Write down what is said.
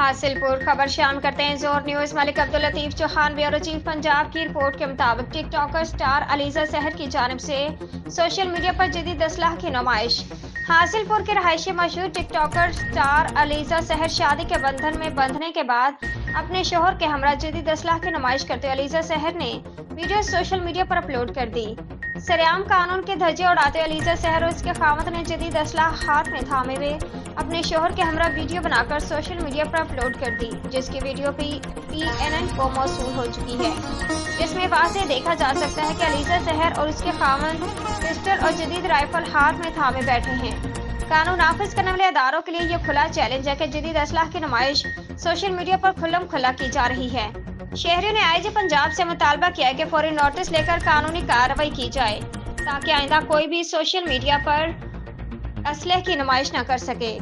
हासिल पुर खबर शाम करते हैं जोर news. Malik Abdul Latif Chauhan bureau chief Punjab की रिपोर्ट के मुताबिक टिकटॉकर स्टार अलीजा सहर की जानिब से सोशल मीडिया पर जदीद असलाह की नुमाइश। हासिलपुर के रहायशी मशहूर टिकटॉकर स्टार अलीजा सहर शादी के बंधन में बंधने के बाद अपने शोहर के हमरा जदीद असलाह की नुमाइश करते हुए अलीजा सहर ने वीडियो सोशल मीडिया पर अपलोड कर दी। सरेआम कानून के धज्जे उड़ाते अलीजा सहर और उसके खामद ने जदीद असलाह हाथ में थामे हुए अपने शोहर के हमरा वीडियो बनाकर सोशल मीडिया पर अपलोड कर दी, जिसकी वीडियो PNN को मौसूल हो चुकी है, जिसमें वाज़ेह देखा जा सकता है कि अलीजा सहर और उसके खामद पिस्टल और जदीद राइफल हाथ में थामे बैठे हैं। कानून नाफिज करने वाले अदारों के लिए यह खुला चैलेंज है कि जदीद असलाह की नुमाइश सोशल मीडिया पर खुल्लम खुल्ला की जा रही है। शहरियों ने IG पंजाब से मुतालबा किया है कि फौरी नोटिस लेकर कानूनी कार्रवाई की जाए ताकि आइंदा कोई भी सोशल मीडिया पर असलहे की नुमाइश न कर सके।